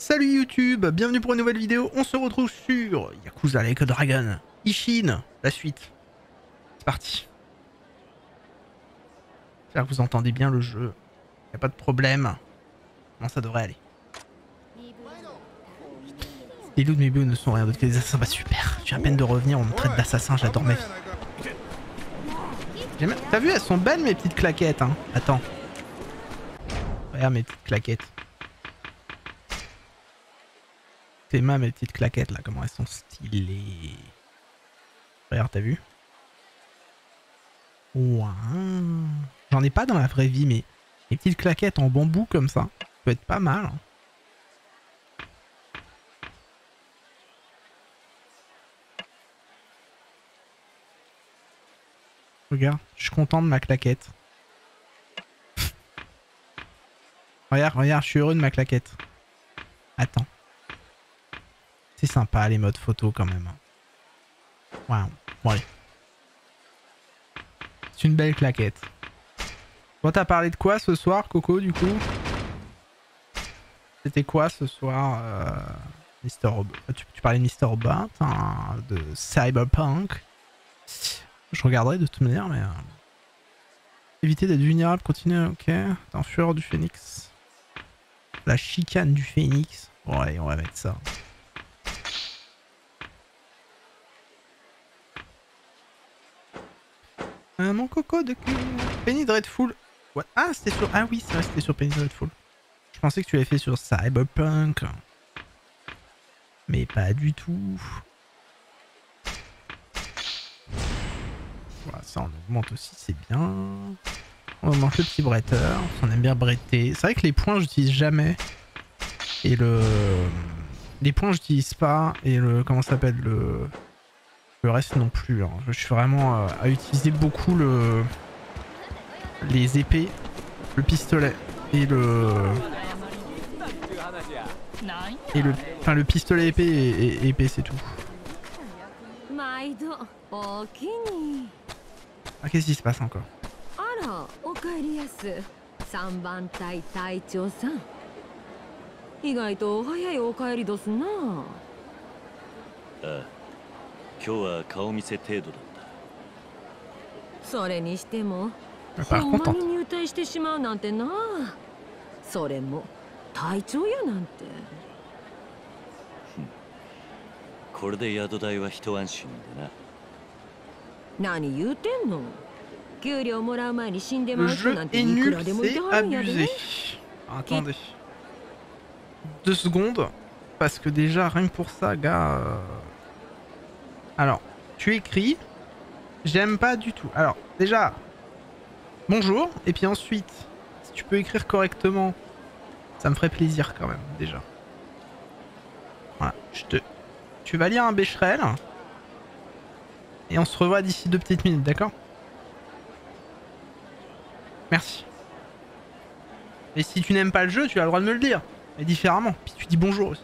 Salut YouTube, bienvenue pour une nouvelle vidéo. On se retrouve sur Yakuza Like a Dragon Ishin, la suite. C'est parti. J'espère que vous entendez bien le jeu. Y a pas de problème. Non, ça devrait aller. Les loups de mes ne sont rien d'autre que des assassins. Bah super, je viens à peine de revenir, on me traite d'assassin, j'adore ma vie. T'as vu, elles sont belles mes petites claquettes, hein. Attends. Regarde mes petites claquettes. Tes mains, mes petites claquettes là, comment elles sont stylées. Regarde, t'as vu? Ouah. J'en ai pas dans la vraie vie, mais les petites claquettes en bambou comme ça, ça peut être pas mal. Hein. Regarde, je suis content de ma claquette. regarde, je suis heureux de ma claquette. Attends. C'est sympa les modes photo quand même. Waouh. Bon allez. C'est une belle claquette. Toi t'as parlé de quoi ce soir, Coco, du coup? C'était quoi ce soir, Mister Robot? Tu parlais de Mister Robot, hein, de Cyberpunk. Je regarderai de toute manière, mais... Éviter d'être vulnérable, continuer, ok. T'es en fureur du phénix. La chicane du phénix. Bon allez, on va mettre ça. Mon coco de cul. Penny Dreadful. What? Ah, c'était sur... Ah oui, c'est vrai, c'était sur Penny Dreadful. Je pensais que tu l'avais fait sur Cyberpunk. Mais pas du tout. Voilà, ça on augmente aussi, c'est bien. On augmente le petit bretteur. On aime bien bretter. C'est vrai que les points, j'utilise jamais. Et le... Les points, j'utilise pas. Et le... Comment ça s'appelle le reste non plus. Hein. Je suis vraiment à utiliser beaucoup les épées, le pistolet et enfin le pistolet épée et épée, c'est tout. Ah, qu'est-ce qui se passe encore? Par contre, le jeu est nul, c'est abusé. Attendez. 2 secondes. Parce que déjà, rien que pour ça, gars... Alors, tu écris. J'aime pas du tout. Alors, déjà... Bonjour. Et puis ensuite, si tu peux écrire correctement, ça me ferait plaisir quand même, déjà. Voilà. Tu vas lire un Becherel. Et on se revoit d'ici 2 petites minutes, d'accord? Merci. Et si tu n'aimes pas le jeu, tu as le droit de me le dire. Mais différemment. Puis tu dis bonjour aussi.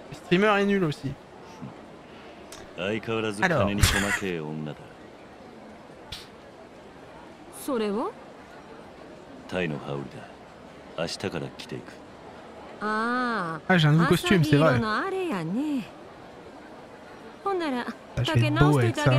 Le streamer est nul aussi. Alors. Ah, j'ai un nouveau costume, c'est vrai. Ah, je vais être beau avec ça.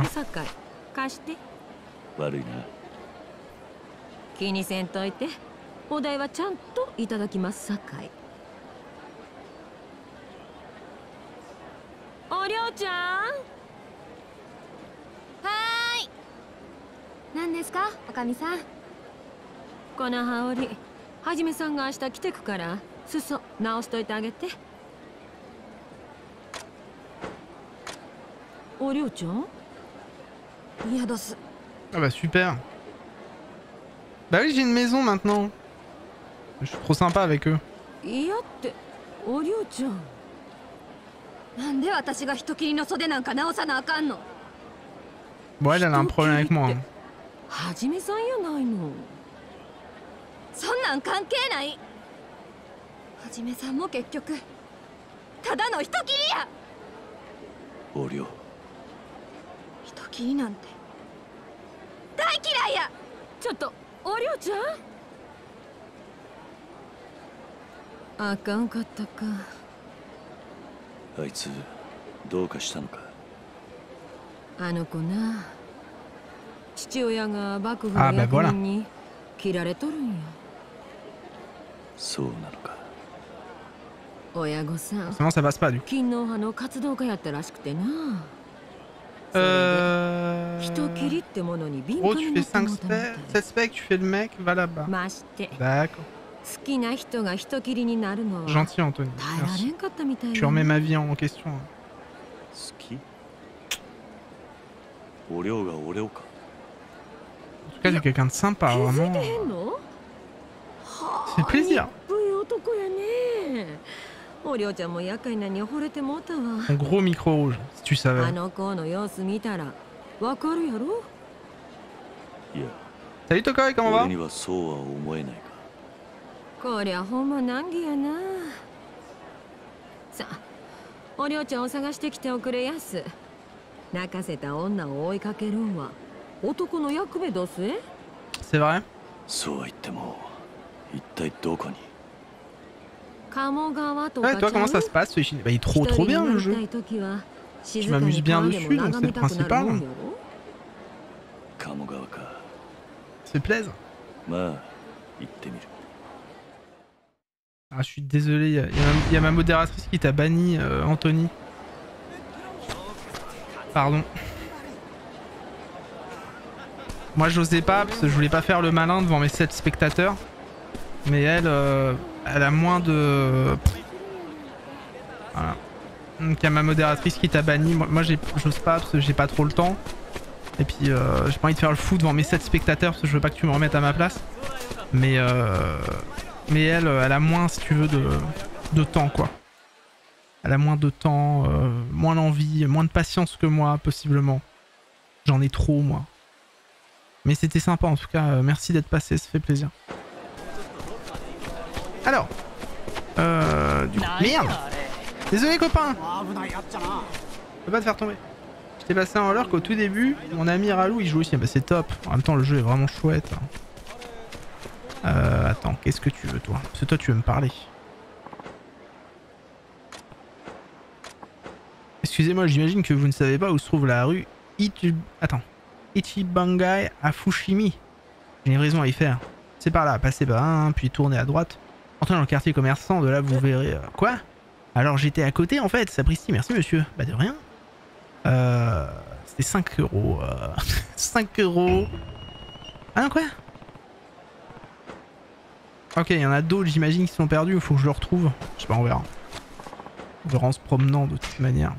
Ah bah super. Bah oui, j'ai une maison maintenant. Je suis trop sympa avec eux. Bon, elle a un problème avec moi. Hein. あかんかったか。あいつどうかしたのか。あの子な、父親が幕府の役人に切られとるんや。そうなのか。親御さん、Sinon ça passe pas du coup. 勤王派の活動家やったらしくてな。人切りってものに敏 Gros, 感 tu にな fais っても 5 うたみたい。 specs, 7 specs, tu fais le mec, va là-bas. まして、 D'accord. 好きな人が人切りになるのは Gentil, Anthony. 耐えられ Merci. んかったみたい Tu や remets な。 ma vie en question. 好き？お涼が俺をか。 En tout cas, j'ai quelqu'un de sympa, 気づい vraiment. てへんの？ C'est plaisir. ぶい男やね。おりょうちゃんも厄介なに惚れてもうたわ。 Mon gros micro rouge, si tu あ savais. の子の様子見たらわかるやろ。いや、 Salut Tokoi, comment 俺 va? にはそうは思えないか。こりゃほんま難儀やな。さあ、おりょうちゃんを探してきておくれやす。泣かせた女を追いかけるんは男の役目どすえ。 C'est vrai? そうは言っても一体どこに。 鴨川と Ouais, か toi, ちゃ comment う？ ça se passe ce film? Bah, il est trop bien le jeu. Je m'amuse bien dessus, donc c'est le principal. 鴨川か。 Ça fait plaisir. まあ行ってみる。 Ah, je suis désolé, il y a ma modératrice qui t'a banni, Anthony. Pardon. Moi, j'osais pas parce que je voulais pas faire le malin devant mes 7 spectateurs. Mais elle, elle a moins de... Voilà. Donc il y a ma modératrice qui t'a banni. Moi j'ose pas parce que j'ai pas trop le temps. Et puis j'ai pas envie de faire le fou devant mes 7 spectateurs parce que je veux pas que tu me remettes à ma place. Mais elle, elle a moins, si tu veux, de temps quoi. Elle a moins de temps, moins d'envie, moins de patience que moi possiblement. J'en ai trop moi. Mais c'était sympa en tout cas, merci d'être passé, ça fait plaisir. Alors, du coup, merde. Désolé copain. Je peux pas te faire tomber. Je t'ai passé en l'heure qu'au tout début, mon ami Ralou il joue aussi. Bah c'est top. En même temps le jeu est vraiment chouette. Attends, qu'est-ce que tu veux toi? Parce que toi tu veux me parler. Excusez-moi, j'imagine que vous ne savez pas où se trouve la rue Ichibangai à Fushimi. J'ai une raison à y faire. C'est par là, passez par un, puis tournez à droite. Entrez dans le quartier commerçant, de là vous verrez... Quoi? Alors j'étais à côté en fait, sapristi, merci monsieur. Bah de rien. C'était 5 euros. 5 euros. Ah non quoi? Ok, il y en a d'autres j'imagine qui sont perdus, il faut que je le retrouve. Je sais pas, on verra. On verra en se promenant de toute manière.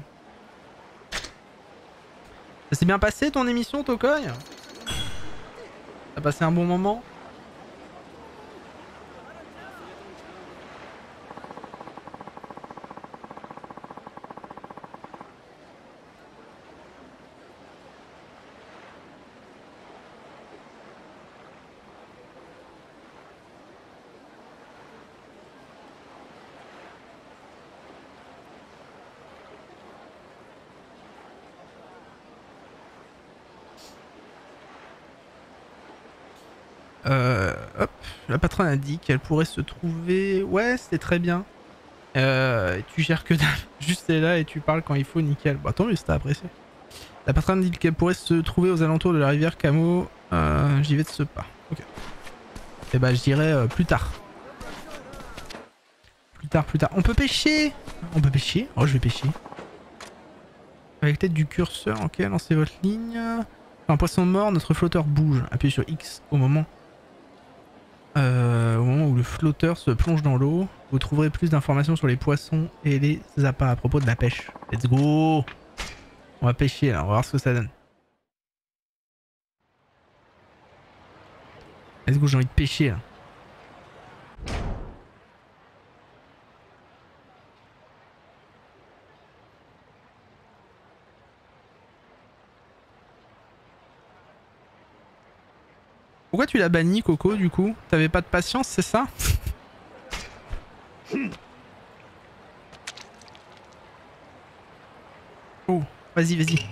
Ça s'est bien passé ton émission Tokoi? T'as passé un bon moment? Hop, la patronne a dit qu'elle pourrait se trouver... Ouais, c'était très bien. Tu gères que dalle. Juste t'es là et tu parles quand il faut, nickel. Bah tant mieux si t'as apprécié. La patronne dit qu'elle pourrait se trouver aux alentours de la rivière Camo. J'y vais de ce pas. Ok. Et bah je dirais plus tard. Plus tard. On peut pêcher. On peut pêcher. Oh je vais pêcher. Avec l'aide du curseur, ok, lancez votre ligne. Un poisson mort, notre flotteur bouge. Appuyez sur X au moment où le flotteur se plonge dans l'eau. Vous trouverez plus d'informations sur les poissons et les appâts à propos de la pêche. Let's go! On va pêcher là, on va voir ce que ça donne. Let's go, j'ai envie de pêcher là. Pourquoi tu l'as banni Coco du coup? T'avais pas de patience, c'est ça? Oh, vas-y, vas-y.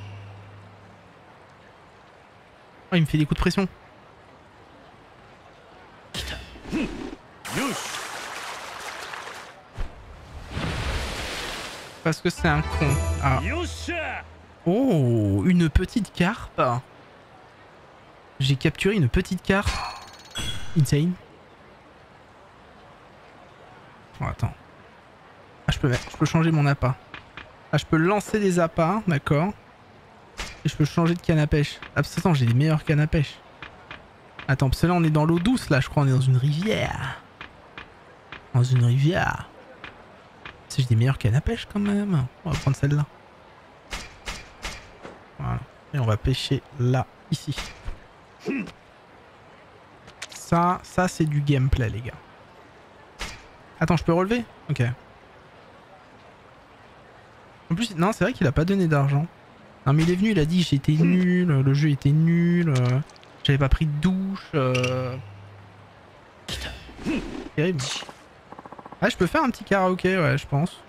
Oh, il me fait des coups de pression. parce que c'est un con. Ah. Oh, une petite carpe. J'ai capturé une petite carpe. Insane. Oh, attends. Ah, je peux changer mon appât. Ah, je peux lancer des appâts, d'accord. Et je peux changer de canne à pêche. Ah, attends, j'ai les meilleures cannes à pêche. Attends, parce que là, on est dans l'eau douce, là, je crois. On est dans une rivière. Dans une rivière. J'ai des meilleures cannes à pêche, quand même. On va prendre celle-là. Voilà. Et on va pêcher là, ici. Ça c'est du gameplay, les gars. Attends, je peux relever? Ok. En plus, non, c'est vrai qu'il a pas donné d'argent. Non, mais il est venu, il a dit j'étais nul, le jeu était nul, j'avais pas pris de douche. Terrible. Ah, je peux faire un petit karaoké, ouais, je pense.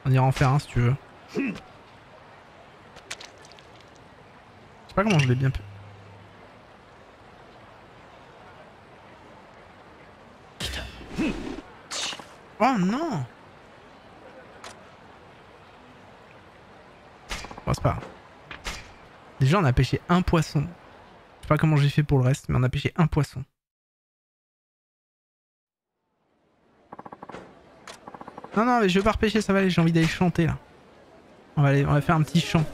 On ira en faire un si tu veux. Je sais pas comment je l'ai bien pu. Oh non! Bon, c'est pas grave. Déjà, on a pêché un poisson. Je sais pas comment j'ai fait pour le reste, mais on a pêché un poisson. Non, non, mais je veux pas repêcher, ça va aller, j'ai envie d'aller chanter là. On va faire un petit chant.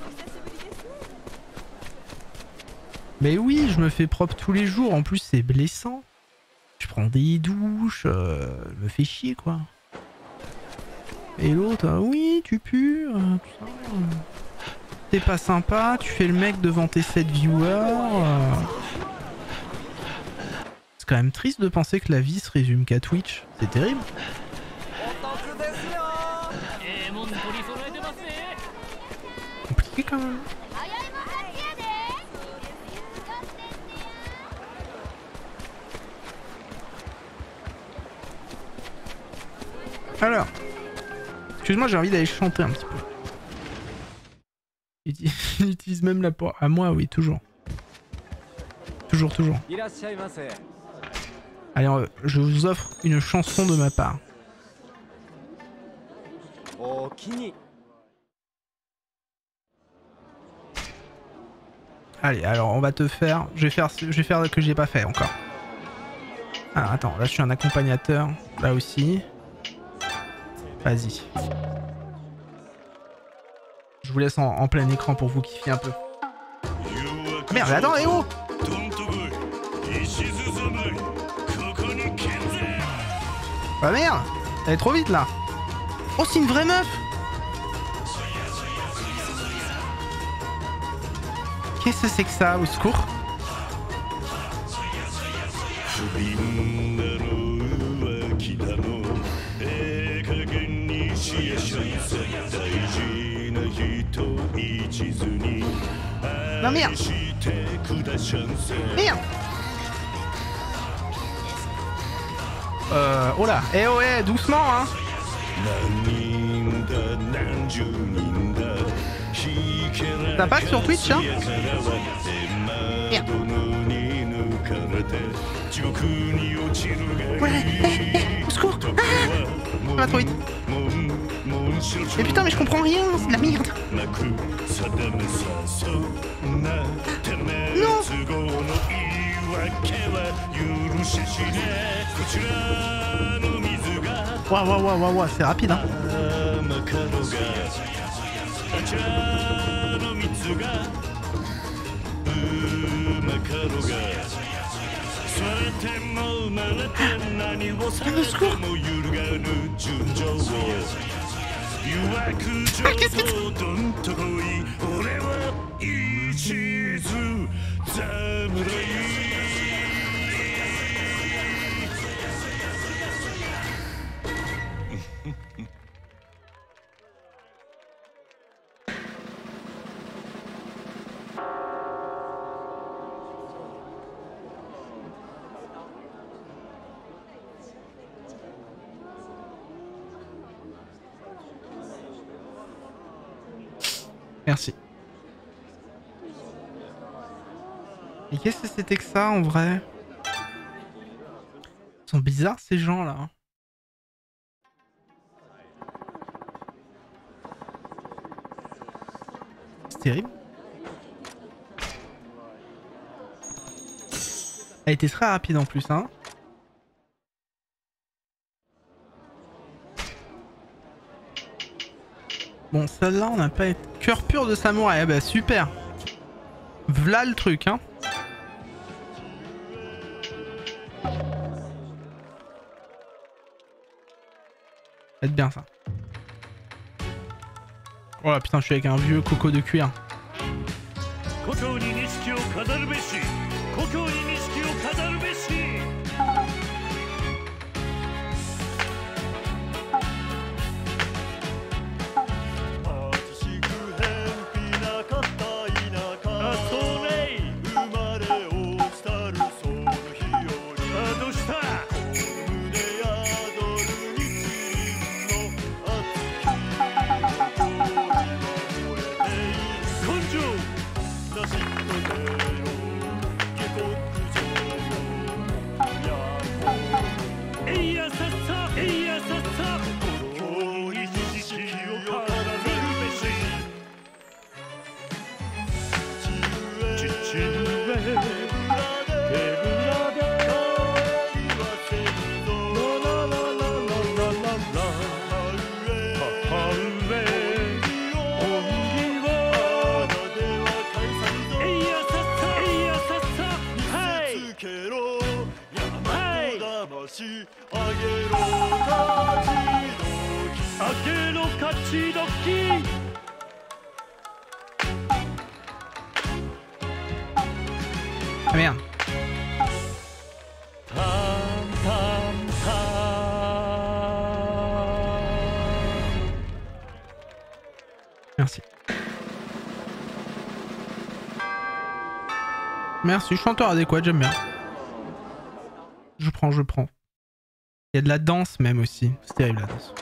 Mais oui, je me fais propre tous les jours, en plus c'est blessant. Je prends des douches, je me fais chier quoi. Et l'autre, oui, tu pues, tout ça. T'es pas sympa, tu fais le mec devant tes 7 viewers. C'est quand même triste de penser que la vie se résume qu'à Twitch. C'est terrible. Compliqué quand même. Alors, excuse-moi, j'ai envie d'aller chanter un petit peu. Il utilise même la poire. À moi, oui, toujours. Toujours. Allez, je vous offre une chanson de ma part. Allez, alors on va te faire... Je vais faire ce que j'ai pas fait encore. Alors attends, là je suis un accompagnateur. Là aussi. Vas-y. Je vous laisse en plein écran pour vous kiffer un peu. Merde, attends, eh oh! Ah merde! Elle est trop vite là! Oh, c'est une vraie meuf! Qu'est-ce que c'est que ça, au secours? Non merde! Merde! Oh là! Eh oh eh, doucement hein! Ça passe sur Twitch hein? Merde! Ouais! Au secours! Ah, ça va trop vite! Mais putain, mais je comprends rien, c'est de la merde. Non. Waouh, c'est rapide hein. Au secours. Qu'est-ce que Merci. Et qu'est-ce que c'était que ça en vrai? Ils sont bizarres ces gens là. terrible. Elle était très rapide en plus, hein. Bon, celle-là, on n'a pas été... Cœur pur de samouraï, ah bah super. V'là le truc, hein. Ça va être bien, ça. Oh là, putain, je suis avec un vieux coco de cuir. Ah merde. Merci. Merci, chanteur adéquat, j'aime bien. Je prends. Il y a de la danse même aussi. C'est terrible la danse.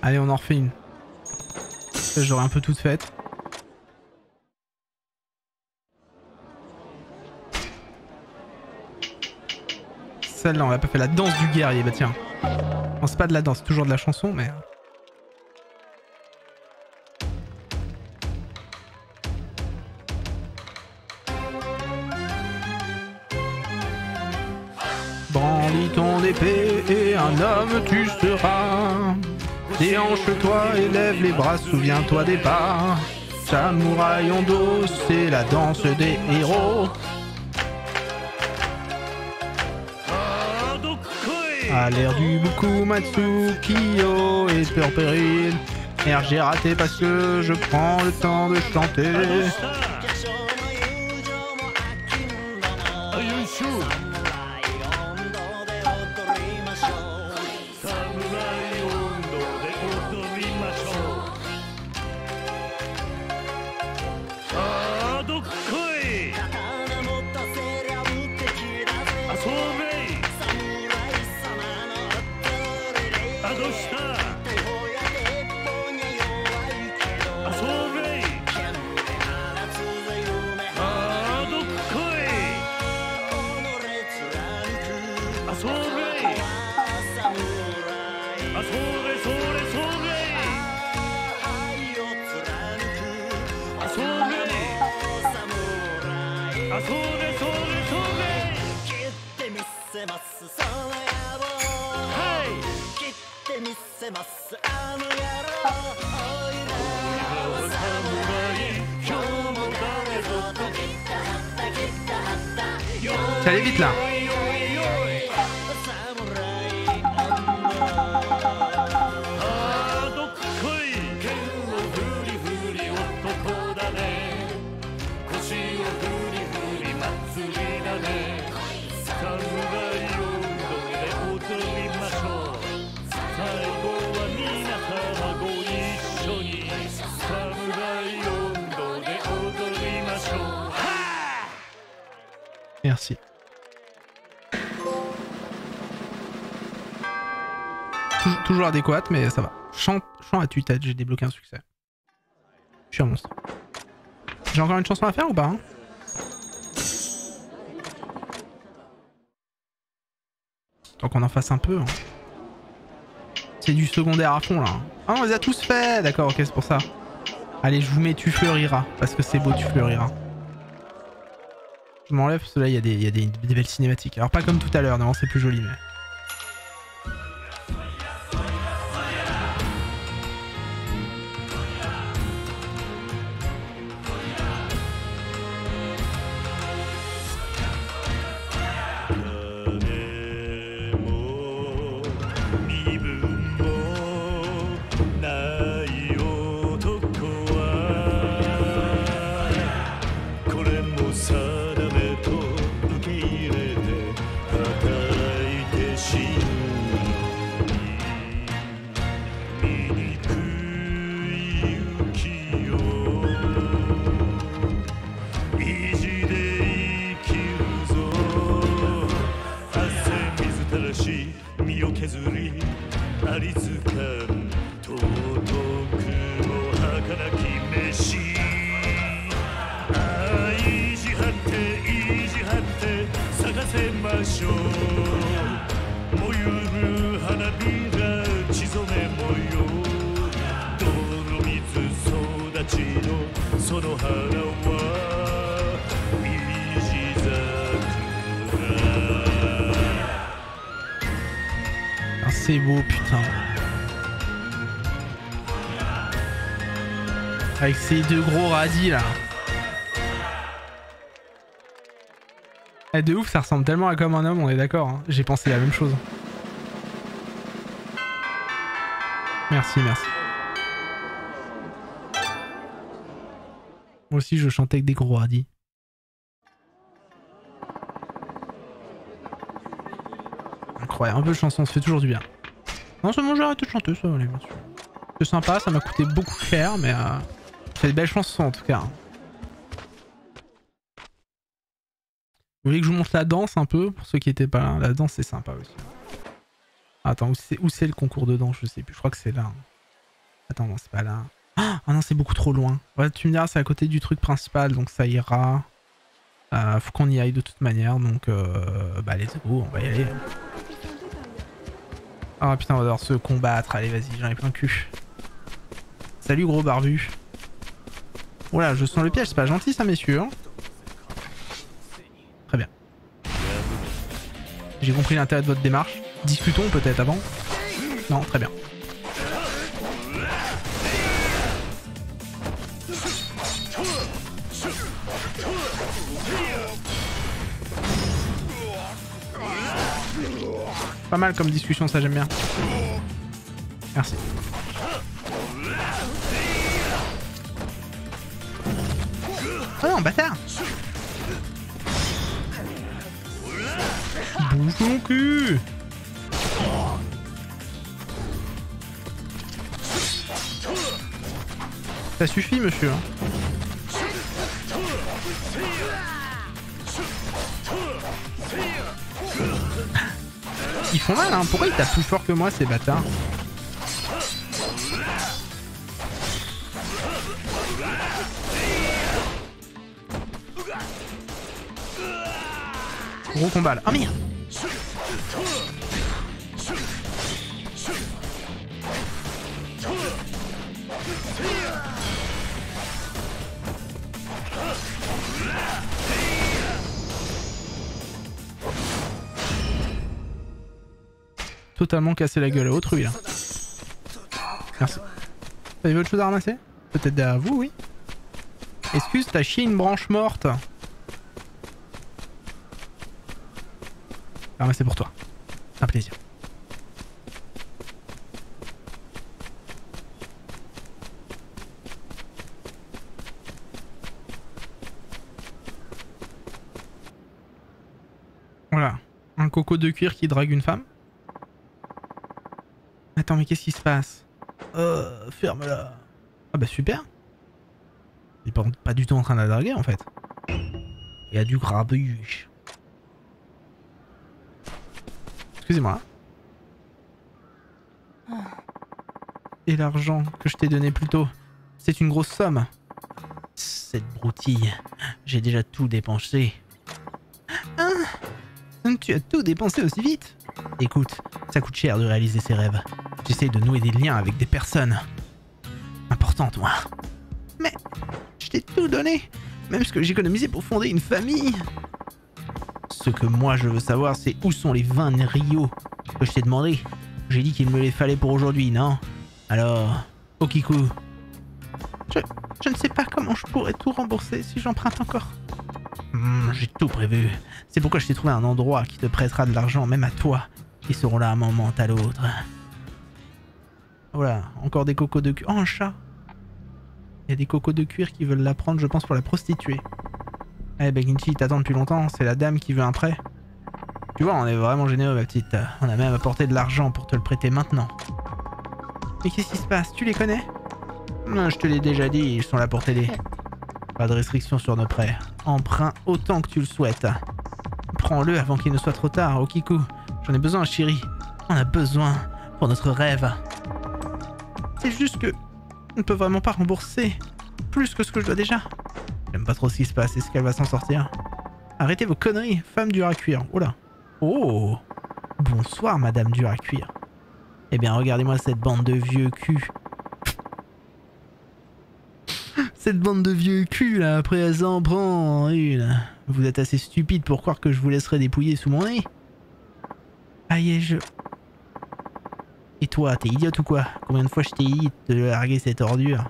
Allez, on en refait une. J'aurais un peu toute faite. Celle-là, on l'a pas fait, la danse du guerrier. Bah tiens. Bon, c'est pas de la danse, c'est toujours de la chanson, mais... Brandis ton épée et un homme tu seras. Déhanche-toi et lève les bras, souviens-toi des pas. Samouraï Hondo, c'est la danse des héros. À l'ère du Bukumatsu, Kyo est en péril. Merde, j'ai raté parce que je prends le temps de chanter. Ça allait vite là. Merci. Toujours adéquate, mais ça va. Chant à tue-tête, j'ai débloqué un succès. Je suis un monstre. J'ai encore une chanson à faire ou pas hein? Tant qu'on en fasse un peu. Hein. C'est du secondaire à fond là. Ah, on les a tous fait. D'accord, ok, c'est pour ça. Allez, je vous mets tu fleuriras, parce que c'est beau, tu fleuriras. Je m'enlève parce que là, il y a des belles cinématiques. Alors pas comme tout à l'heure, non, c'est plus joli, mais... C'est beau, putain. Avec ces deux gros radis là. Eh, de ouf, ça ressemble tellement à Comme un homme, on est d'accord. Hein. J'ai pensé la même chose. Merci, merci. Moi aussi, je chantais avec des gros radis. Incroyable, un peu de chanson, ça fait toujours du bien. Non, seulement j'ai arrêté de chanter, ça allait bien sûr. C'est sympa, ça m'a coûté beaucoup cher, mais c'est des belles chansons en tout cas. Vous voulez que je vous montre la danse un peu, pour ceux qui étaient pas là? La danse c'est sympa aussi. Attends, où c'est le concours de danse? Je sais plus, je crois que c'est là. Attends, non, c'est pas là. Ah non, c'est beaucoup trop loin. Ouais, tu me diras, c'est à côté du truc principal, donc ça ira. Faut qu'on y aille de toute manière, donc bah let's go, on va y aller. Ah putain, on va devoir se combattre. Allez, vas-y, j'en ai plein le cul. Salut, gros barbu. Oh là, je sens le piège, c'est pas gentil ça, messieurs. Hein. Très bien. J'ai compris l'intérêt de votre démarche. Discutons peut-être avant. Non, très bien. Pas mal comme discussion, ça j'aime bien. Merci. Oh non, bâtard! Bouge mon cul! Ça suffit, monsieur. Ils font mal, hein. Pourquoi ils tapent plus fort que moi, ces bâtards? Gros combat là. Oh merde! Totalement cassé la gueule à autrui là. Merci. Vous avez autre chose à ramasser? Peut-être à vous, oui. Excuse, t'as chié une branche morte. Ramasser pour toi. Un plaisir. Voilà. Un coco de cuir qui drague une femme. Attends, mais qu'est-ce qui se passe? Ferme-la. Ah bah super. Il est pas du tout en train de la draguer en fait. Il y a du grabuge. Excusez-moi. Et l'argent que je t'ai donné plus tôt, c'est une grosse somme. Cette broutille, j'ai déjà tout dépensé. Hein? Tu as tout dépensé aussi vite? Écoute, ça coûte cher de réaliser ses rêves. J'essaie de nouer des liens avec des personnes importantes, moi. t'ai tout donné. Même ce que j'ai économisé pour fonder une famille. Ce que moi je veux savoir, c'est où sont les 20 Rio que je t'ai demandé. J'ai dit qu'il me les fallait pour aujourd'hui, non? Alors, Okiku. Je ne sais pas comment je pourrais tout rembourser si j'emprunte encore. J'ai tout prévu. C'est pourquoi je t'ai trouvé un endroit qui te prêtera de l'argent, même à toi. Ils seront là un moment à l'autre. Voilà, encore des cocos de cuir. Oh, un chat! Il y a des cocos de cuir qui veulent la prendre, je pense, pour la prostituer. Eh, Beginchi, t'attends depuis longtemps, c'est la dame qui veut un prêt. Tu vois, on est vraiment généreux, ma petite. On a même apporté de l'argent pour te le prêter maintenant. Mais qu'est-ce qui se passe? Tu les connais? Non, je te l'ai déjà dit, ils sont là pour t'aider. Pas de restriction sur nos prêts. Emprunt autant que tu le souhaites. Prends-le avant qu'il ne soit trop tard, Okiku. J'en ai besoin, chérie. On a besoin pour notre rêve. C'est juste que on ne peut vraiment pas rembourser plus que ce que je dois déjà. J'aime pas trop ce qui se passe. Est-ce qu'elle va s'en sortir? Arrêtez vos conneries, femme dure à cuire. Oh là. Oh. Bonsoir, madame dure à cuire. Eh bien, regardez-moi cette bande de vieux culs. Cette bande de vieux culs, là, après elle s'en prend une. Vous êtes assez stupide pour croire que je vous laisserai dépouiller sous mon nez. Aïe, Et toi, t'es idiote ou quoi? Combien de fois je t'ai dit de larguer cette ordure?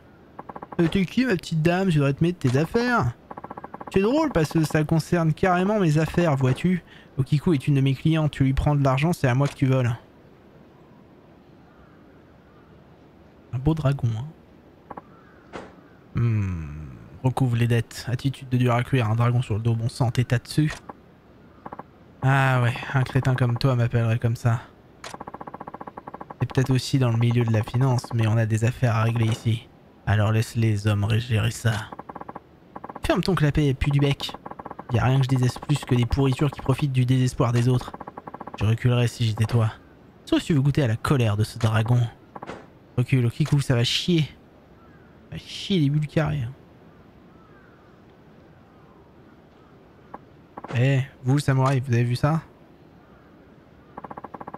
T'es qui, ma petite dame? Je devrais te mettre tes affaires. C'est drôle parce que ça concerne carrément mes affaires, vois-tu. Okiku est une de mes clientes, tu lui prends de l'argent, c'est à moi que tu voles. Un beau dragon, hein. Recouvre les dettes. Attitude de dur à cuire, un dragon sur le dos, bon sang, t'es dessus. Ah ouais, un crétin comme toi m'appellerait comme ça. C'est peut-être aussi dans le milieu de la finance, mais on a des affaires à régler ici. Alors laisse les hommes gérer ça. Ferme ton clapet et pue du bec. Y a rien que je déteste plus que des pourritures qui profitent du désespoir des autres. Je reculerais si j'étais toi. Sauf si tu veux goûter à la colère de ce dragon. Recule, Okiku, ça va chier. Ça va chier les bulles carrées. Eh, vous, samouraï, vous avez vu ça?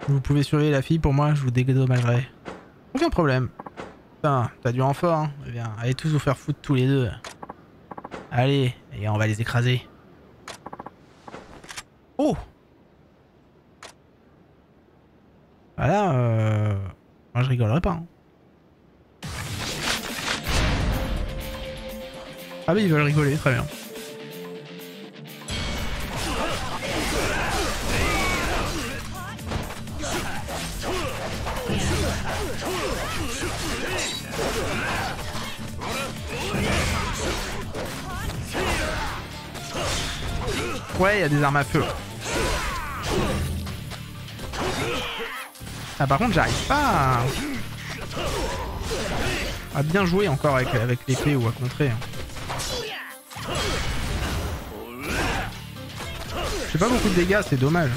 Vous pouvez surveiller la fille pour moi, je vous dédommagerai. Aucun problème. Putain, t'as du renfort, hein? Eh bien, allez tous vous faire foutre tous les deux. Allez, et on va les écraser. Oh! Voilà, moi je rigolerais pas. Hein. Ah mais ils veulent rigoler, très bien. Ouais, il y a des armes à feu. Ah par contre j'arrive pas à bien jouer encore avec l'épée ou à contrer. Je fais pas beaucoup de dégâts, c'est dommage.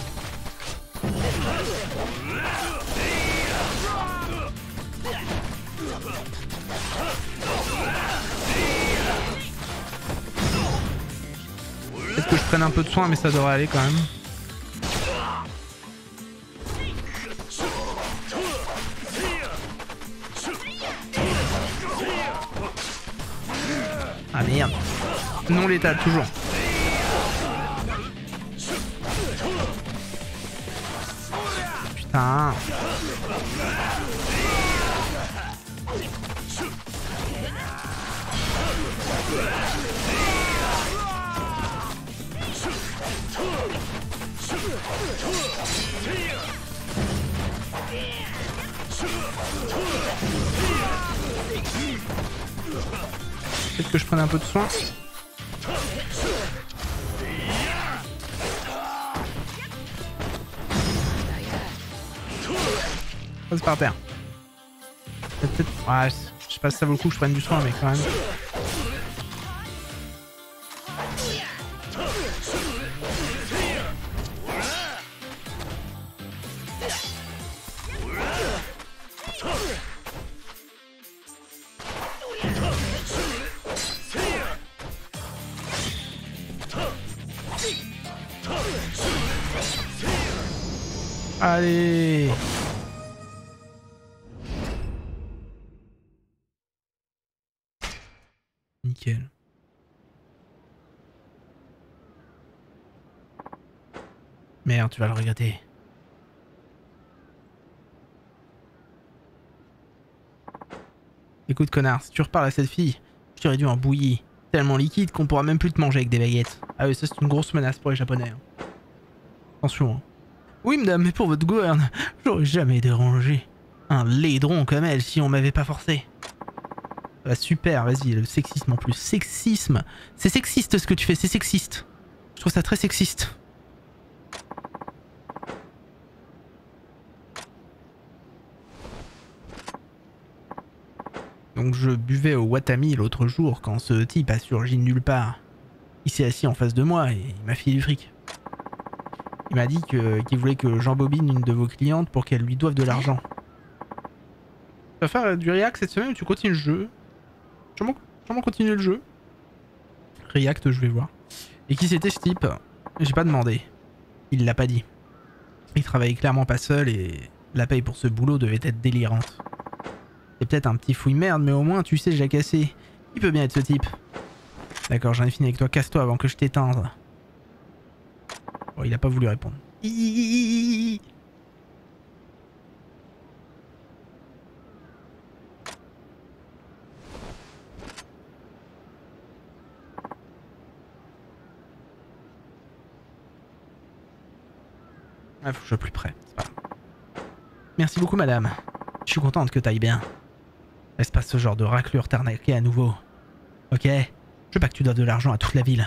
Peut-être que je prenne un peu de soin, mais ça devrait aller quand même. Ah merde. Non létal, toujours. Putain. Peut-être que je prenne un peu de soin. Passe par terre. Peut-être... Ouais, je sais pas si ça vaut le coup que je prenne du soin, mais quand même. Allez. Nickel. Merde, tu vas le regretter. Écoute connard, si tu reparles à cette fille, je t'aurais dû en bouillie. Tellement liquide qu'on pourra même plus te manger avec des baguettes. Ah oui, ça c'est une grosse menace pour les japonais. Hein. Attention. Hein. Oui madame, mais pour votre gouverne, j'aurais jamais dérangé un laidron comme elle si on m'avait pas forcé. Ah, super, vas-y, le sexisme en plus. Sexisme. C'est sexiste ce que tu fais, c'est sexiste. Je trouve ça très sexiste. Donc je buvais au Watami l'autre jour quand ce type a surgi de nulle part. Il s'est assis en face de moi et il m'a filé du fric. Il m'a dit qu'il voulait que j'embobine une de vos clientes pour qu'elle lui doive de l'argent. Tu vas faire du React cette semaine ou tu continues le jeu? Sûrement continuer le jeu. React, je vais voir. Et qui c'était ce type? J'ai pas demandé. Il l'a pas dit. Il travaillait clairement pas seul et la paye pour ce boulot devait être délirante. C'est peut-être un petit fouille merde, mais au moins tu sais jacasser. Il peut bien être ce type. D'accord, j'en ai fini avec toi. Casse-toi avant que je t'éteinde. Oh, il a pas voulu répondre. Ah, faut que je sois plus près. Merci beaucoup, madame. Je suis contente que t'ailles bien. Laisse pas ce genre de raclure t'arnaquer à nouveau. Ok? Je veux pas que tu doives de l'argent à toute la ville.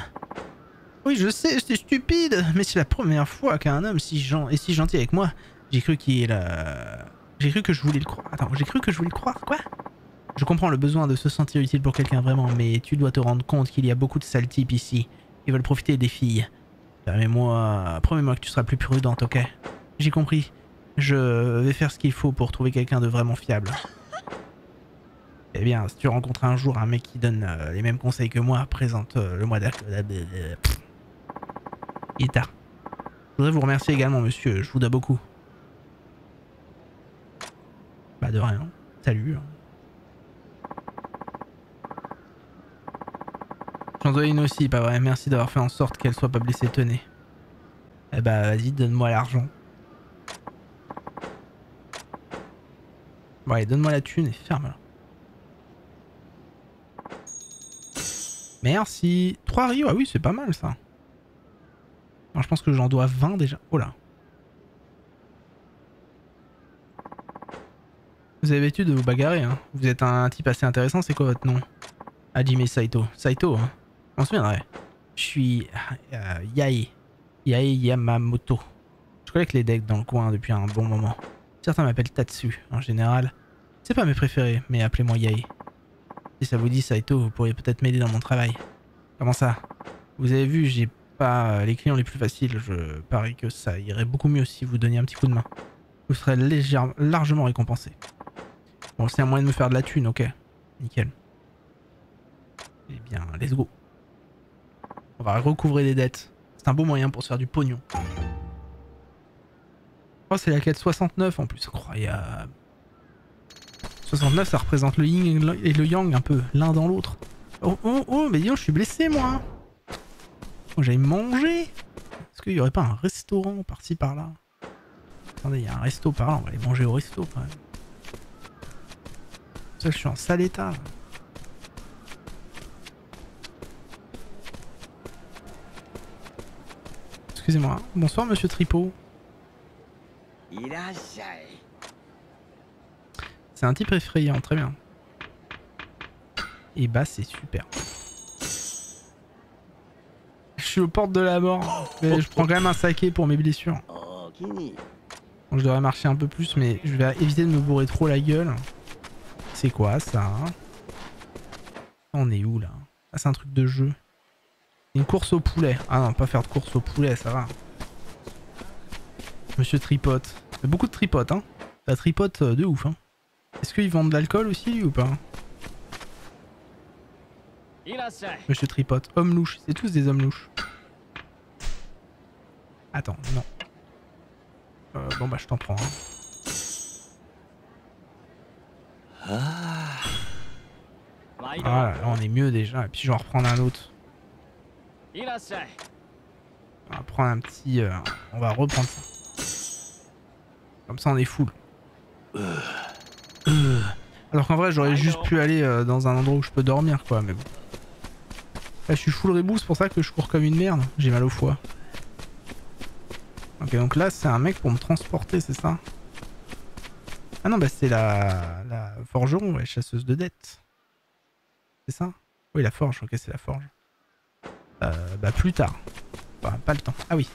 Oui, je sais, c'est stupide, mais c'est la première fois qu'un homme est si gentil avec moi. J'ai cru J'ai cru que je voulais le croire. Attends, j'ai cru que je voulais le croire, quoi? Je comprends le besoin de se sentir utile pour quelqu'un vraiment, mais tu dois te rendre compte qu'il y a beaucoup de sales types ici qui veulent profiter des filles. Promets-moi que tu seras plus prudente, ok? J'ai compris. Je vais faire ce qu'il faut pour trouver quelqu'un de vraiment fiable. Eh bien, si tu rencontres un jour un mec qui donne les mêmes conseils que moi, présente-le-moi d'accord. Il est tard. Je voudrais vous remercier également, monsieur. Je vous dois beaucoup. Bah de rien. Salut. J'en dois une aussi, pas vrai. Merci d'avoir fait en sorte qu'elle soit pas blessée. Tenez. Eh bah vas-y, donne-moi l'argent. Bon allez, donne-moi la thune et ferme-la. Merci. 3 rios, ah oui, c'est pas mal ça. Alors, je pense que j'en dois 20 déjà. Oh là. Vous avez l'habitude de vous bagarrer, hein. Vous êtes un type assez intéressant, c'est quoi votre nom? Hajime Saito. Saito, hein. On se souviendrait. Je suis Yae Yamamoto. Je collecte les decks dans le coin depuis un bon moment. Certains m'appellent Tatsu, en général. C'est pas mes préférés, mais appelez-moi Yae. Si ça vous dit Saito, vous pourriez peut-être m'aider dans mon travail. Comment ça? Vous avez vu, j'ai pas les clients les plus faciles. Je parie que ça irait beaucoup mieux si vous donniez un petit coup de main. Vous serez largement récompensé. Bon, c'est un moyen de me faire de la thune, ok. Nickel. Eh bien, let's go. On va recouvrer des dettes. C'est un beau moyen pour se faire du pognon. Oh, c'est la quête 69 en plus, incroyable. 69, ça représente le yin et le yang un peu, l'un dans l'autre. Oh, mais dis-donc, je suis blessé moi. Oh, j'allais manger. Est-ce qu'il y aurait pas un restaurant par-ci par-là? Attendez, il y a un resto par là, on va aller manger au resto quand même. Ça, je suis en sale état là. Excusez-moi. Bonsoir monsieur Tripot. C'est un type effrayant, très bien. Et bah c'est super. Je suis aux portes de la mort. Mais je prends quand même un saké pour mes blessures. Bon, je devrais marcher un peu plus, mais je vais éviter de me bourrer trop la gueule. C'est quoi ça? On est où là? Ah, c'est un truc de jeu. Une course au poulet. Ah non, pas faire de course au poulet, ça va. Monsieur Tripote. Il y a beaucoup de tripotes, hein. La tripote de ouf, hein. Est-ce qu'ils vendent de l'alcool aussi, lui, ou pas? Monsieur Tripote. Homme louche. C'est tous des hommes louches. Attends, non. Bon bah je t'en prends. Hein. Voilà, là on est mieux déjà. Et puis je vais en reprendre un autre. On va reprendre un petit... on va reprendre ça. Comme ça on est full. Alors qu'en vrai j'aurais juste pu aller dans un endroit où je peux dormir quoi, mais bon. Là je suis full rebou, c'est pour ça que je cours comme une merde. J'ai mal au foie. Ok, donc là c'est un mec pour me transporter, c'est ça? Ah non, bah c'est la forgeron, ouais, chasseuse de dettes. C'est ça? Oui, la forge, ok, c'est la forge. Bah plus tard. Enfin, pas le temps. Ah oui.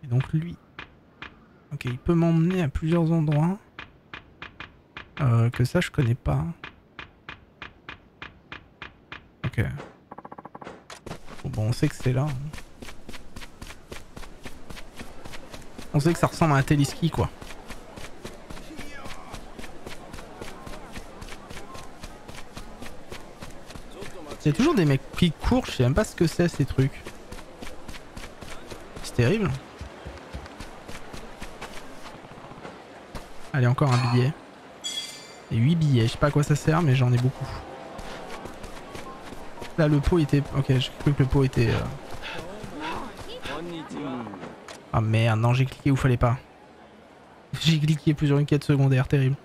Et donc lui. Ok, il peut m'emmener à plusieurs endroits. Que ça, je connais pas. Ok. Bon, on sait que c'est là. On sait que ça ressemble à un téléski, quoi. Il y a toujours des mecs qui courent, je sais même pas ce que c'est ces trucs. C'est terrible. Allez, encore un billet. Et 8 billets, je sais pas à quoi ça sert, mais j'en ai beaucoup. Là, le pot était... Ok, j'ai cru que le pot était... Ah merde, non, j'ai cliqué où fallait pas. J'ai cliqué plus sur une quête secondaire, terrible.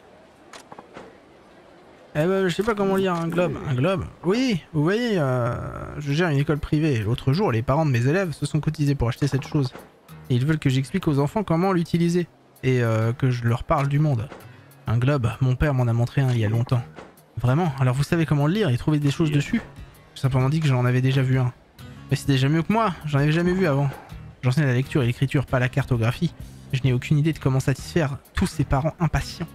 Eh ben, je sais pas comment lire un globe. Un globe? Oui, vous voyez, je gère une école privée. L'autre jour, les parents de mes élèves se sont cotisés pour acheter cette chose. Et ils veulent que j'explique aux enfants comment l'utiliser. Et que je leur parle du monde. Un globe, mon père m'en a montré un il y a longtemps. Vraiment? Alors vous savez comment le lire et trouver des choses dessus? J'ai simplement dit que j'en avais déjà vu un. Mais c'est déjà mieux que moi, j'en avais jamais vu avant. J'enseigne la lecture et l'écriture, pas la cartographie. Je n'ai aucune idée de comment satisfaire tous ces parents impatients.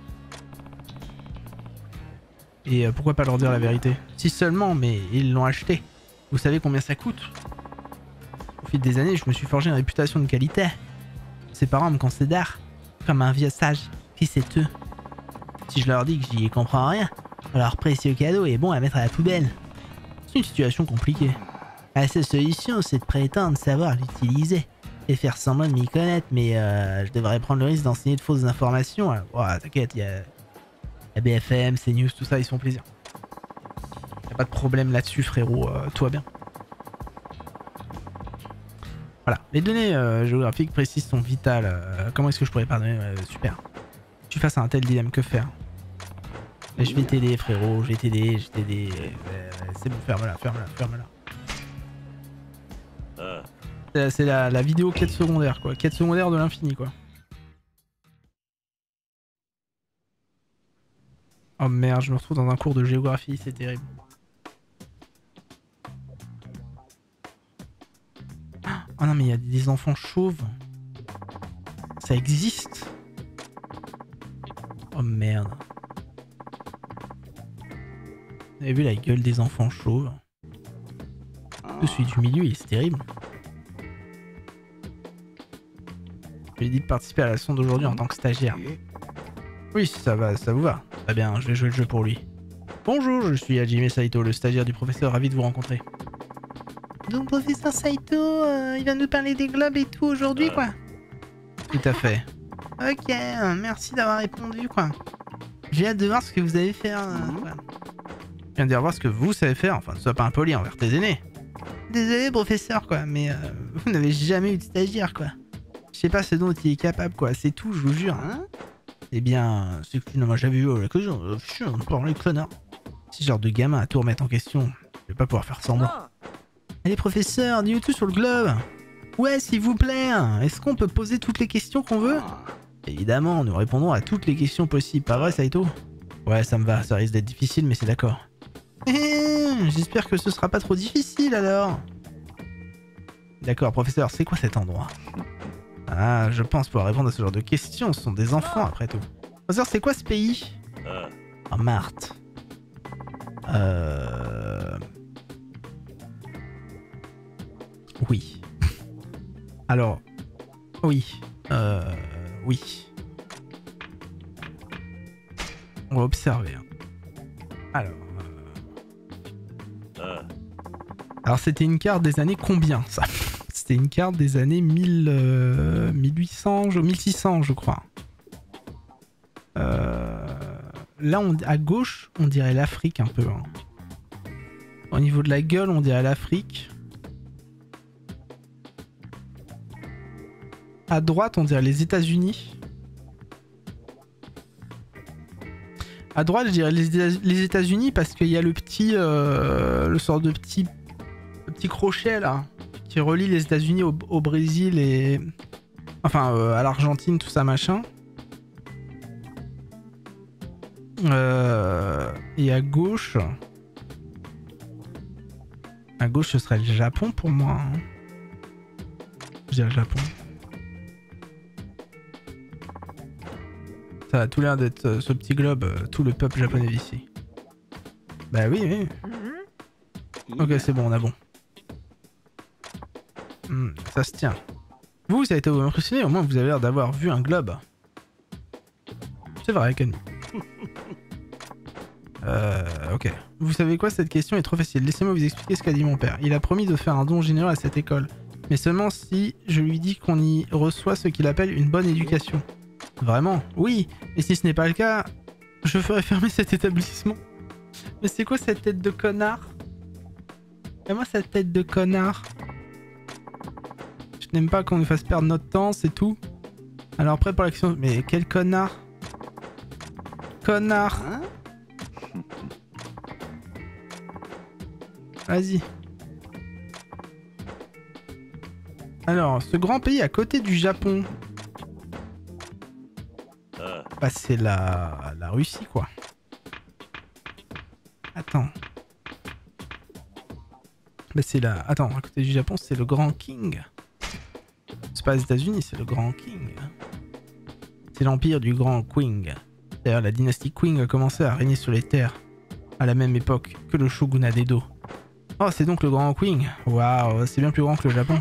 Et pourquoi pas leur dire la vérité? Si seulement, mais ils l'ont acheté. Vous savez combien ça coûte? Au fil des années, je me suis forgé une réputation de qualité. Ses parents me considèrent comme un vieux sage qui sait tout. Si je leur dis que j'y comprends rien, leur précieux cadeau est bon à mettre à la poubelle. C'est une situation compliquée. La seule solution, c'est de prétendre savoir l'utiliser et faire semblant de m'y connaître, mais je devrais prendre le risque d'enseigner de fausses informations. Alors, oh, t'inquiète, il y a la BFM, CNews, tout ça, ils se font plaisir. Y'a pas de problème là-dessus, frérot, tout va bien. Voilà, les données géographiques précises sont vitales. Comment est-ce que je pourrais pardonner? Super. Je suis face à un tel dilemme, que faire? Je vais t'aider, frérot, je vais t'aider. C'est bon, ferme-la, ferme-la, ferme-la. C'est la vidéo quête secondaire, quoi. Quête secondaire de l'infini, quoi. Oh merde, je me retrouve dans un cours de géographie, c'est terrible. Oh non, mais il y a des enfants chauves. Ça existe? Oh merde. Vous avez vu la gueule des enfants chauves? Je suis du milieu et c'est terrible. Je lui ai dit de participer à la leçon d'aujourd'hui en tant que stagiaire. Oui, ça va, ça vous va. Très bien, je vais jouer le jeu pour lui. Bonjour, je suis Hajime Saito, le stagiaire du professeur, ravi de vous rencontrer. Donc professeur Saito, il va nous parler des globes et tout aujourd'hui, quoi. Tout à fait. Ok, merci d'avoir répondu, quoi. J'ai hâte de voir ce que vous allez faire. Quoi. Je viens de voir ce que vous savez faire, enfin, sois pas impoli envers tes aînés. Désolé, professeur, quoi, mais vous n'avez jamais eu de stagiaire, quoi. Je sais pas ce dont il est capable, quoi, c'est tout, je vous jure. Hein. Eh bien, c'est que tu ne m'as jamais vu à l'occasion. Parlez, connard. Si genre de gamin à tout remettre en question, je vais pas pouvoir faire semblant. Allez, professeur, dis-nous tout sur le globe. Ouais, s'il vous plaît. Est-ce qu'on peut poser toutes les questions qu'on veut? Évidemment, nous répondrons à toutes les questions possibles. Pas vrai, Saito? Ouais, ça me va. Ça risque d'être difficile, mais c'est d'accord. J'espère que ce sera pas trop difficile, alors. D'accord, professeur, c'est quoi cet endroit? Ah, je pense pouvoir répondre à ce genre de questions. Ce sont des enfants, après tout. Professeur, c'est quoi ce pays? Oh, Marthe. Oui. Alors... Oui. Oui. On va observer. Alors... Alors, c'était une carte des années combien, ça? C'était une carte des années 1800, 1600, je crois. Là, à gauche, on dirait l'Afrique un peu. Hein. Au niveau de la gueule, on dirait l'Afrique. À droite, on dirait les États-Unis. À droite, je dirais les États-Unis parce qu'il y a le petit, le sort de petit crochet là qui relie les États-Unis au Brésil et enfin à l'Argentine, tout ça machin. Et à gauche, ce serait le Japon pour moi. Hein. Je dirais le Japon. Ça a tout l'air d'être ce petit globe, tout le peuple japonais d'ici. Bah oui, oui. Ok, c'est bon, on a bon. Ça se tient. Vous avez été impressionné, au moins vous avez l'air d'avoir vu un globe. C'est vrai, Kenny. Ok. Vous savez quoi, cette question est trop facile. Laissez-moi vous expliquer ce qu'a dit mon père. Il a promis de faire un don généreux à cette école. Mais seulement si je lui dis qu'on y reçoit ce qu'il appelle une bonne éducation. Vraiment? Oui. Et si ce n'est pas le cas, je ferai fermer cet établissement. Mais c'est quoi cette tête de connard? Et moi cette tête de connard. Je n'aime pas qu'on nous fasse perdre notre temps, c'est tout. Alors prêt pour l'action. Mais quel connard? Connard. Vas-y. Alors, ce grand pays à côté du Japon. Bah c'est la Russie quoi. Attends. Bah c'est la... Attends, à côté du Japon c'est le Grand King. C'est pas les États-Unis, c'est le Grand King. C'est l'empire du Grand Qing. D'ailleurs la dynastie Qing a commencé à régner sur les terres à la même époque que le shogunat d'Edo. Oh c'est donc le Grand Qing. Waouh, c'est bien plus grand que le Japon.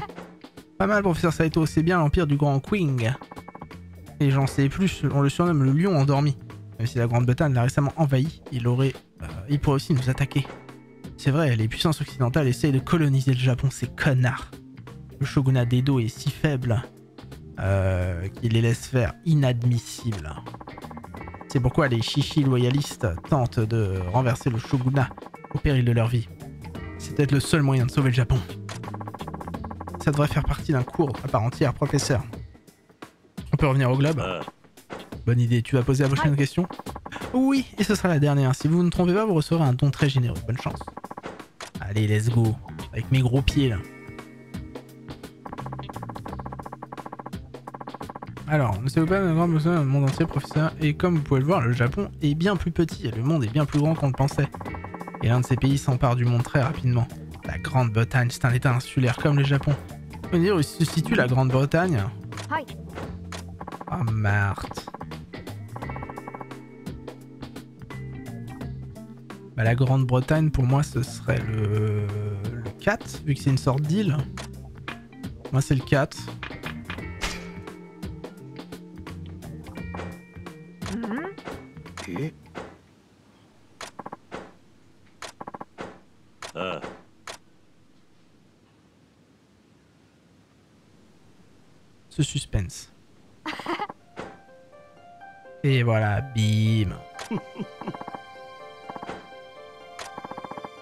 Pas mal professeur Saito, c'est bien l'empire du Grand Qing. Et j'en sais plus, on le surnomme le lion endormi. Même si la Grande-Bretagne l'a récemment envahi, il pourrait aussi nous attaquer. C'est vrai, les puissances occidentales essayent de coloniser le Japon, ces connards. Le shogunat d'Edo est si faible qu'il les laisse faire, inadmissible. C'est pourquoi les chichis loyalistes tentent de renverser le shogunat au péril de leur vie. C'est peut-être le seul moyen de sauver le Japon. Ça devrait faire partie d'un cours à part entière, professeur. On peut revenir au globe? Bonne idée, tu vas poser la prochaine question? Oui, et ce sera la dernière. Si vous ne trompez pas, vous recevrez un don très généreux. Bonne chance. Allez, let's go. Avec mes gros pieds, là. Alors, ne savez-vous pas, le grand besoin du monde entier, professeur? Et comme vous pouvez le voir, le Japon est bien plus petit et le monde est bien plus grand qu'on le pensait. Et l'un de ces pays s'empare du monde très rapidement. La Grande-Bretagne, c'est un état insulaire comme le Japon. Vous pouvez dire où se situe la Grande-Bretagne? Oh, Marthe. Bah, la Grande-Bretagne, pour moi, ce serait le 4, vu que c'est une sorte d'île. Moi, c'est le 4. Ok. Ce suspense. Et voilà, bim.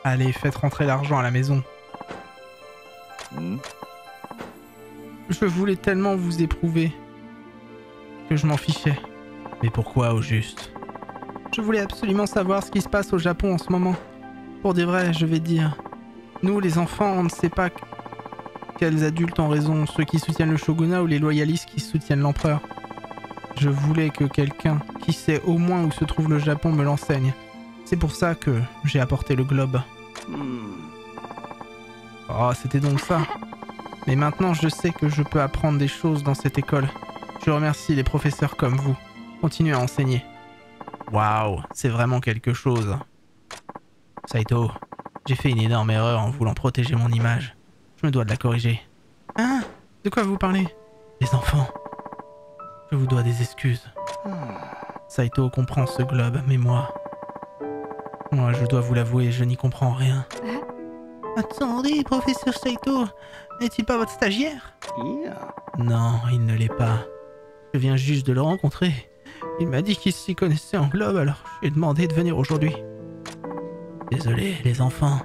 Allez, faites rentrer l'argent à la maison. Je voulais tellement vous éprouver que je m'en fichais. Mais pourquoi au juste? Je voulais absolument savoir ce qui se passe au Japon en ce moment. Pour dire vrai, je vais dire. Nous, les enfants, on ne sait pas quels adultes ont raison, ceux qui soutiennent le shogunat ou les loyalistes qui soutiennent l'empereur. Je voulais que quelqu'un qui sait au moins où se trouve le Japon me l'enseigne. C'est pour ça que j'ai apporté le globe. Oh, c'était donc ça. Mais maintenant, je sais que je peux apprendre des choses dans cette école. Je remercie les professeurs comme vous. Continuez à enseigner. Waouh, c'est vraiment quelque chose. Saito, j'ai fait une énorme erreur en voulant protéger mon image. Je me dois de la corriger. Hein? De quoi vous parlez? Les enfants. Je vous dois des excuses. Saito comprend ce globe, mais moi, je dois vous l'avouer, je n'y comprends rien. Attendez, professeur Saito, n'est-il pas votre stagiaire? Non, il ne l'est pas. Je viens juste de le rencontrer. Il m'a dit qu'il s'y connaissait en globe, alors je lui ai demandé de venir aujourd'hui. Désolé, les enfants.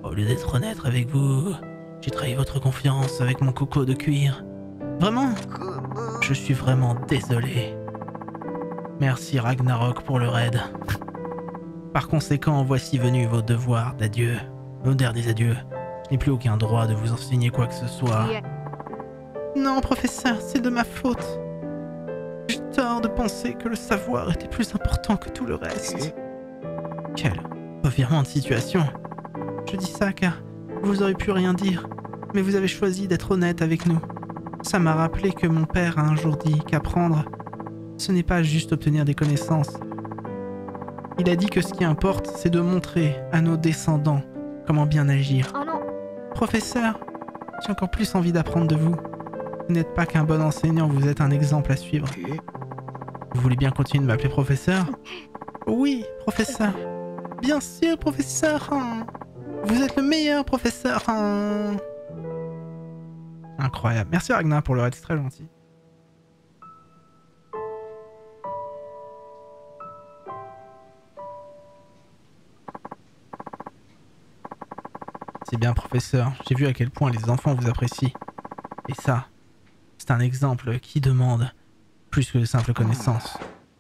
Au lieu d'être honnête avec vous, j'ai trahi votre confiance avec mon coco de cuir. Vraiment? Je suis vraiment désolé. Merci Ragnarok pour le raid. Par conséquent, voici venus vos devoirs d'adieu. Vos derniers adieux. Je n'ai plus aucun droit de vous enseigner quoi que ce soit. Non, professeur, c'est de ma faute. J'ai tort de penser que le savoir était plus important que tout le reste. Quel revirement de situation. Je dis ça car vous auriez pu rien dire, mais vous avez choisi d'être honnête avec nous. Ça m'a rappelé que mon père a un jour dit qu'apprendre, ce n'est pas juste obtenir des connaissances. Il a dit que ce qui importe, c'est de montrer à nos descendants comment bien agir. Professeur, j'ai encore plus envie d'apprendre de vous. Vous n'êtes pas qu'un bon enseignant, vous êtes un exemple à suivre. Vous voulez bien continuer de m'appeler professeur? Oui, professeur. Bien sûr, professeur. Vous êtes le meilleur professeur. Incroyable. Merci Ragnar pour le raid, c'est très gentil. C'est bien, professeur. J'ai vu à quel point les enfants vous apprécient. Et ça, c'est un exemple qui demande plus que de simples connaissances.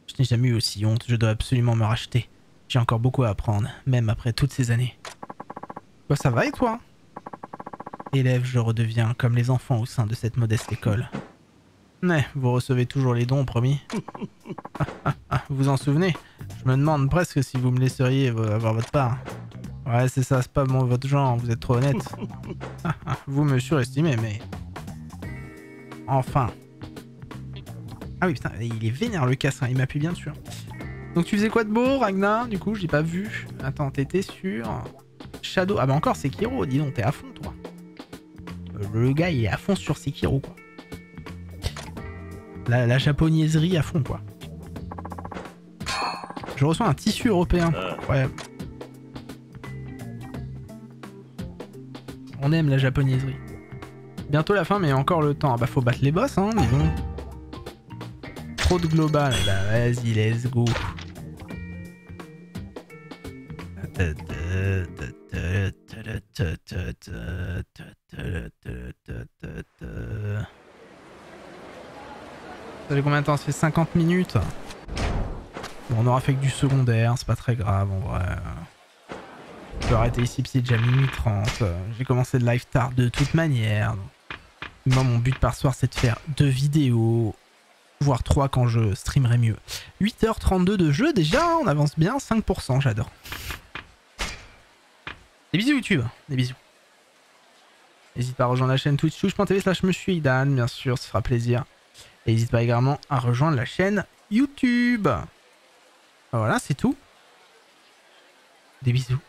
Je n'ai jamais eu aussi honte, je dois absolument me racheter. J'ai encore beaucoup à apprendre, même après toutes ces années. Bah ça va et toi? Élève, je redeviens comme les enfants au sein de cette modeste école. Mais vous recevez toujours les dons, promis. Vous vous en souvenez? Je me demande presque si vous me laisseriez avoir votre part. Ouais, c'est ça, c'est pas bon, votre genre, vous êtes trop honnête. Vous me surestimez, mais... Enfin. Ah oui, putain, il est vénère le cassin, il m'appuie bien dessus. Donc tu faisais quoi de beau, Ragnar? Du coup, j'ai pas vu. Attends, t'étais sur... Shadow... Ah bah encore Sekiro, dis donc, t'es à fond, toi. Le gars, il est à fond sur Sekiro, quoi. La japonaiserie à fond, quoi. Je reçois un tissu européen. Ouais. On aime la japonaiserie. Bientôt la fin, mais encore le temps. Ah bah faut battre les boss, hein, dis donc. Trop de global. Bah vas-y, let's go. Ça fait combien de temps? Ça fait 50 minutes. Bon, on aura fait que du secondaire, c'est pas très grave en vrai. Je peux arrêter ici, c'est déjà minuit 30. J'ai commencé le live tard de toute manière. Moi, mon but par soir, c'est de faire 2 vidéos, voire 3 quand je streamerai mieux. 8h32 de jeu déjà, on avance bien, 5%, j'adore. Des bisous YouTube, des bisous. N'hésite pas à rejoindre la chaîne twitch.tv/MonsieurIdan, bien sûr, ça fera plaisir. Et n'hésite pas également à rejoindre la chaîne YouTube. Voilà, c'est tout. Des bisous.